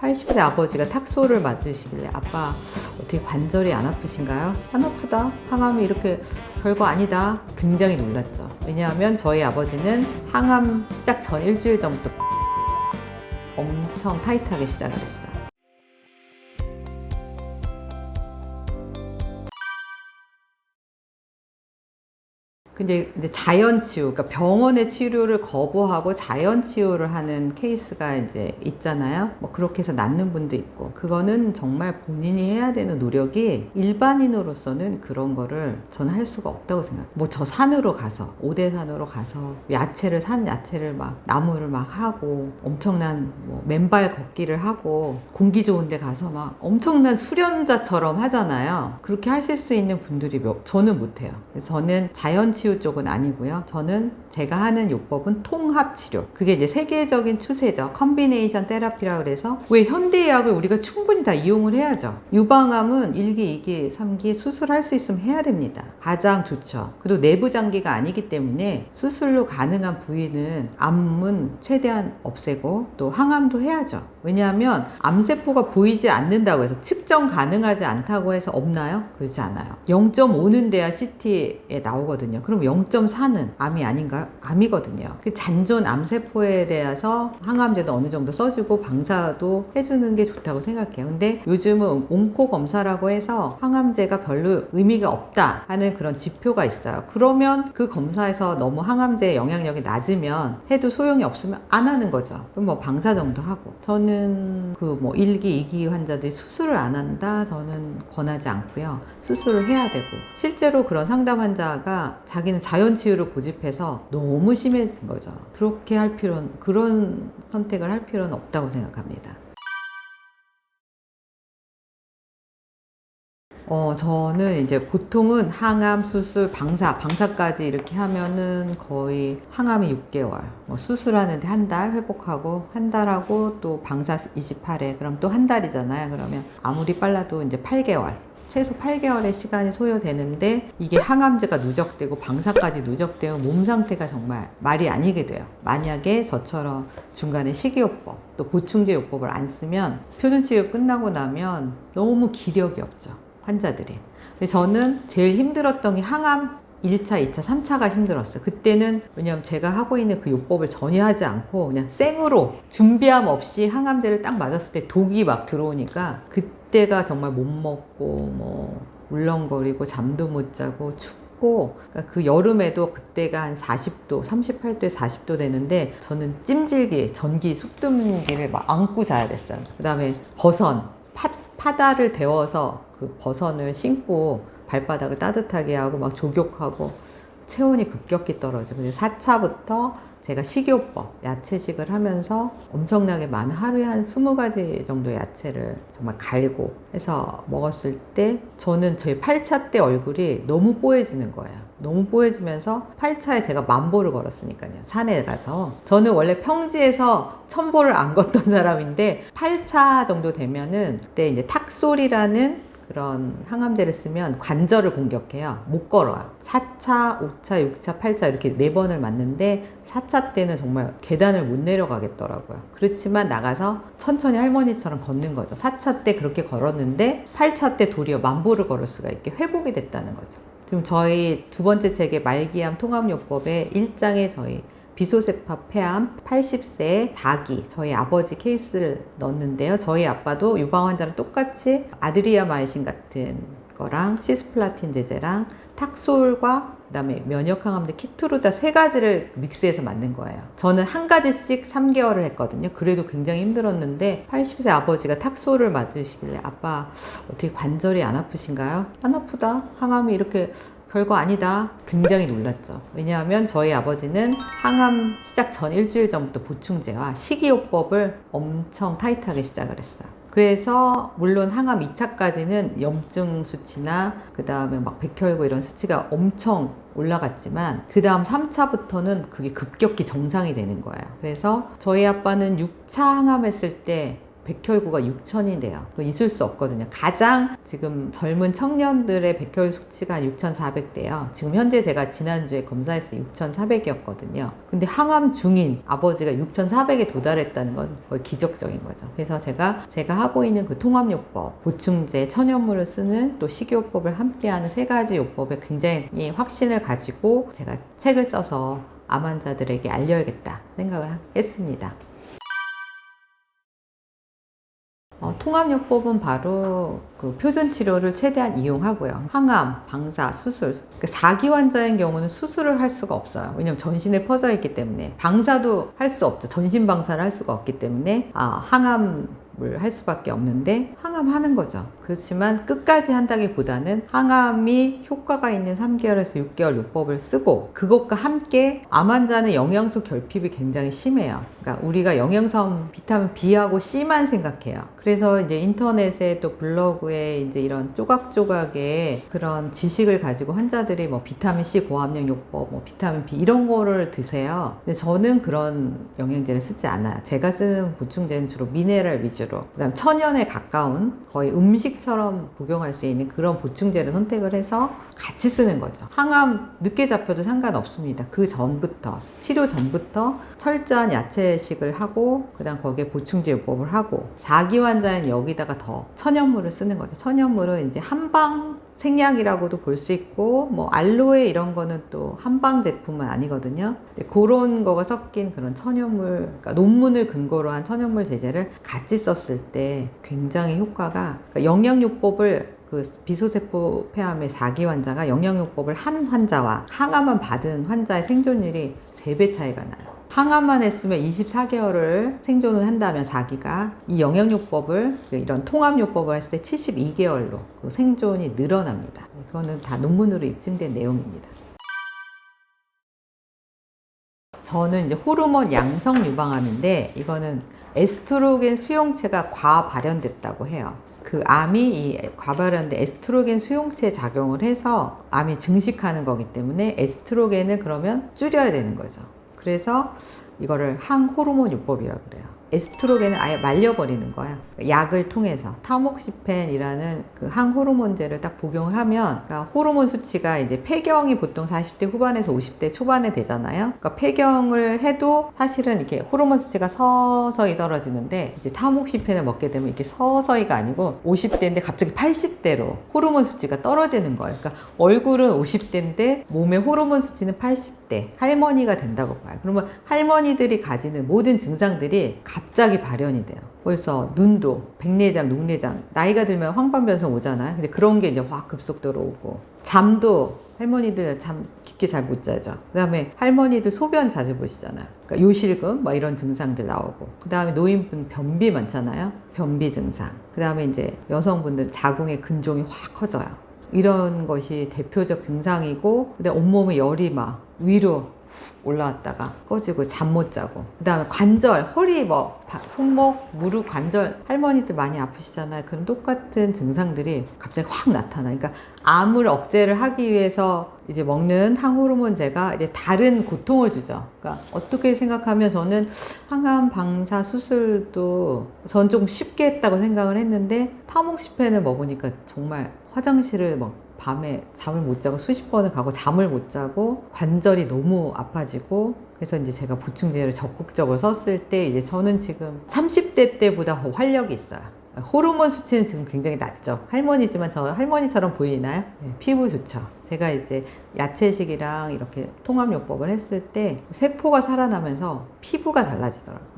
80세 아버지가 탁소를 맞으시길래 아빠 어떻게 관절이 안 아프신가요? 안 아프다. 항암이 이렇게 별거 아니다. 굉장히 놀랐죠. 왜냐하면 저희 아버지는 항암 시작 전 일주일 전부터 엄청 타이트하게 시작을 했어요. 근데 이제 자연 치유, 그러니까 병원의 치료를 거부하고 자연 치유를 하는 케이스가 이제 있잖아요. 뭐 그렇게 해서 낫는 분도 있고, 그거는 정말 본인이 해야 되는 노력이 일반인으로서는 그런 거를 저는 할 수가 없다고 생각해요. 뭐 저 산으로 가서, 오대산으로 가서 산 야채를 막 나무를 막 하고 엄청난 뭐 맨발 걷기를 하고 공기 좋은 데 가서 막 엄청난 수련자처럼 하잖아요. 그렇게 하실 수 있는 분들이 저는 못해요. 그래서 저는 자연 치유 쪽은 아니고요. 저는 제가 하는 요법은 통합 치료. 그게 이제 세계적인 추세죠. 컨비네이션 테라피라고 그래서 왜 현대의학을 우리가 충분히 다 이용을 해야죠. 유방암은 1기, 2기, 3기 수술할 수 있으면 해야 됩니다. 가장 좋죠. 그리고 내부 장기가 아니기 때문에 수술로 가능한 부위는 암은 최대한 없애고 또 항암도 해야죠. 왜냐하면 암세포가 보이지 않는다고 해서 측정 가능하지 않다고 해서 없나요? 그렇지 않아요. 0.5는 돼야 CT에 나오거든요. 그럼 0.4는 암이 아닌가요? 암이거든요. 그 잔존 암세포에 대해서 항암제도 어느 정도 써주고 방사도 해주는 게 좋다고 생각해요. 근데 요즘은 온코 검사라고 해서 항암제가 별로 의미가 없다 하는 그런 지표가 있어요. 그러면 그 검사에서 너무 항암제의 영향력이 낮으면 해도 소용이 없으면 안 하는 거죠. 그럼 뭐 방사 정도 하고. 저는 그 뭐 1기, 2기 환자들이 수술을 안 한다? 저는 권하지 않고요. 수술을 해야 되고. 실제로 그런 상담 환자가 자기는 자연 치유를 고집해서 너무 심해진 거죠. 그런 선택을 할 필요는 없다고 생각합니다. 저는 이제 보통은 항암, 수술, 방사까지 이렇게 하면은 거의 항암이 6개월, 뭐 수술하는데 한 달 회복하고, 한 달하고 또 방사 28회, 그럼 또 한 달이잖아요. 그러면 아무리 빨라도 이제 8개월. 최소 8개월의 시간이 소요되는데 이게 항암제가 누적되고 방사까지 누적되면 몸 상태가 정말 말이 아니게 돼요. 만약에 저처럼 중간에 식이요법 또 보충제 요법을 안 쓰면 표준치료 끝나고 나면 너무 기력이 없죠, 환자들이. 근데 저는 제일 힘들었던 게 항암 1차, 2차, 3차가 힘들었어요. 그때는 왜냐면 제가 하고 있는 그 요법을 전혀 하지 않고 그냥 생으로 준비함 없이 항암제를 딱 맞았을 때 독이 막 들어오니까 그때가 정말 못 먹고 뭐 울렁거리고 잠도 못 자고 춥고, 그러니까 그 여름에도 그때가 한 40도, 38도에 40도 되는데 저는 찜질기, 전기 숙등기를 막 안고 자야 됐어요. 그 다음에 파다를 데워서 그 버선을 신고 발바닥을 따뜻하게 하고 막 조격하고 체온이 급격히 떨어져. 근데 4차부터 제가 식이요법, 야채식을 하면서 엄청나게 많은, 하루에 한 20가지 정도 야채를 정말 갈고 해서 먹었을 때 저는 제 8차 때 얼굴이 너무 뽀얘지는 거예요. 너무 뽀얘지면서 8차에 제가 1000보를 걸었으니까요. 산에 가서. 저는 원래 평지에서 1000보를 안 걷던 사람인데 8차 정도 되면은 그때 이제 탁솔이라는 그런 항암제를 쓰면 관절을 공격해요. 못 걸어요. 4차, 5차, 6차, 8차 이렇게 4번을 맞는데 4차 때는 정말 계단을 못 내려가겠더라고요. 그렇지만 나가서 천천히 할머니처럼 걷는 거죠. 4차 때 그렇게 걸었는데 8차 때 도리어 1000보를 걸을 수가 있게 회복이 됐다는 거죠. 지금 저희 두 번째 책의 말기암 통합요법의 1장에 저희 비소세파 폐암 80세 다기 저희 아버지 케이스를 넣었는데요. 저희 아빠도 유방 환자랑 똑같이 아드리아마이신 같은 거랑 시스플라틴 제제랑 탁솔과 그다음에 면역항암제 키투르다 3가지를 믹스해서 만든 거예요. 저는 한 가지씩 3개월을 했거든요. 그래도 굉장히 힘들었는데 80세 아버지가 탁솔을 맞으시길래 아빠 어떻게 관절이 안 아프신가요? 안 아프다. 항암이 이렇게 별거 아니다. 굉장히 놀랐죠. 왜냐하면 저희 아버지는 항암 시작 전 일주일 전부터 보충제와 식이요법을 엄청 타이트하게 시작을 했어요. 그래서 물론 항암 2차까지는 염증 수치나 그 다음에 막 백혈구 이런 수치가 엄청 올라갔지만 그 다음 3차부터는 그게 급격히 정상이 되는 거예요. 그래서 저희 아빠는 6차 항암했을 때 백혈구가 6,000이 돼요. 그거 있을 수 없거든요. 가장 지금 젊은 청년들의 백혈 수치가 6,400대요. 지금 현재 제가 지난주에 검사했을 때 6,400이었거든요. 근데 항암 중인 아버지가 6,400에 도달했다는 건 거의 기적적인 거죠. 그래서 제가 하고 있는 그 통합요법, 보충제, 천연물을 쓰는 또 식이요법을 함께하는 세 가지 요법에 굉장히 확신을 가지고 제가 책을 써서 암 환자들에게 알려야겠다 생각을 했습니다. 통합요법은 바로 그 표준 치료를 최대한 이용하고요. 항암, 방사, 수술. 그러니까 4기 환자인 경우는 수술을 할 수가 없어요. 왜냐면 전신에 퍼져 있기 때문에. 방사도 할 수 없죠. 전신 방사를 할 수가 없기 때문에 항암을 할 수밖에 없는데 항암하는 거죠. 그렇지만 끝까지 한다기보다는 항암이 효과가 있는 3개월에서 6개월 요법을 쓰고 그것과 함께 암 환자는 영양소 결핍이 굉장히 심해요. 그러니까 우리가 영양성 비타민 B하고 C만 생각해요. 그래서 이제 인터넷에 또 블로그에 이제 이런 조각조각의 그런 지식을 가지고 환자들이 뭐 비타민 C 고함량 요법, 뭐 비타민 B 이런 거를 드세요. 근데 저는 그런 영양제를 쓰지 않아요. 제가 쓰는 보충제는 주로 미네랄 위주로, 그다음 천연에 가까운 거의 음식처럼 복용할 수 있는 그런 보충제를 선택을 해서 같이 쓰는 거죠. 항암 늦게 잡혀도 상관없습니다. 그 전부터, 치료 전부터 철저한 야채식을 하고 그다음 거기에 보충제 요법을 하고 4기 환자는 여기다가 더 천연물을 쓰는 거죠. 천연물은 이제 한방 생약이라고도 볼 수 있고 뭐 알로에 이런 거는 또 한방 제품은 아니거든요. 그런 거가 섞인 그런 천연물, 그러니까 논문을 근거로 한 천연물 제제를 같이 썼을 때 굉장히 효과가, 그러니까 영양요법을 그 비소세포 폐암의 4기 환자가 영양요법을 한 환자와 항암만 받은 환자의 생존율이 3배 차이가 나요. 항암만 했으면 24개월을 생존을 한다면 4기가 이 영양요법을, 이런 통합요법을 했을 때 72개월로 그 생존이 늘어납니다. 이거는 다 논문으로 입증된 내용입니다. 저는 이제 호르몬 양성 유방암인데 이거는 에스트로겐 수용체가 과발현됐다고 해요. 그 암이 이 과발현된 에스트로겐 수용체 작용을 해서 암이 증식하는 거기 때문에 에스트로겐을 그러면 줄여야 되는 거죠. 그래서 이거를 항호르몬 요법이라고 그래요. 에스트로겐을 아예 말려버리는 거야. 약을 통해서 타목시펜이라는 그 항호르몬제를 딱 복용을 하면, 그러니까 호르몬 수치가 이제 폐경이 보통 40대 후반에서 50대 초반에 되잖아요. 그러니까 폐경을 해도 사실은 이렇게 호르몬 수치가 서서히 떨어지는데 이제 타목시펜을 먹게 되면 이렇게 서서히가 아니고 50대인데 갑자기 80대로 호르몬 수치가 떨어지는 거예요. 그러니까 얼굴은 50대인데 몸의 호르몬 수치는 80대 할머니가 된다고 봐요. 그러면 할머니들이 가지는 모든 증상들이 갑자기 발현이 돼요. 벌써 눈도, 백내장, 녹내장, 나이가 들면 황반변성 오잖아요. 근데 그런 게 이제 확 급속도로 오고, 잠도 할머니들 잠 깊게 잘 못 자죠. 그 다음에 할머니들 소변 자주 보시잖아요. 그러니까 요실금 막 이런 증상들 나오고, 그 다음에 노인분 변비 많잖아요. 변비 증상. 그 다음에 이제 여성분들 자궁의 근종이 확 커져요. 이런 것이 대표적 증상이고, 근데 온몸에 열이 막 위로 훅 올라왔다가 꺼지고 잠 못 자고, 그 다음에 관절, 허리, 뭐 손목, 무릎 관절, 할머니들 많이 아프시잖아요. 그런 똑같은 증상들이 갑자기 확 나타나. 그러니까 암을 억제를 하기 위해서 이제 먹는 항호르몬제가 이제 다른 고통을 주죠. 그러니까 어떻게 생각하면 저는 항암 방사 수술도 전 조금 쉽게 했다고 생각을 했는데 타목시펜을 먹으니까 정말 화장실을 막 밤에 잠을 못 자고 수십 번을 가고 잠을 못 자고 관절이 너무 아파지고, 그래서 이제 제가 보충제를 적극적으로 썼을 때 이제 저는 지금 30대 때보다 더 활력이 있어요. 호르몬 수치는 지금 굉장히 낮죠. 할머니지만 저 할머니처럼 보이나요? 네, 피부 좋죠. 제가 이제 야채식이랑 이렇게 통합요법을 했을 때 세포가 살아나면서 피부가 달라지더라고요.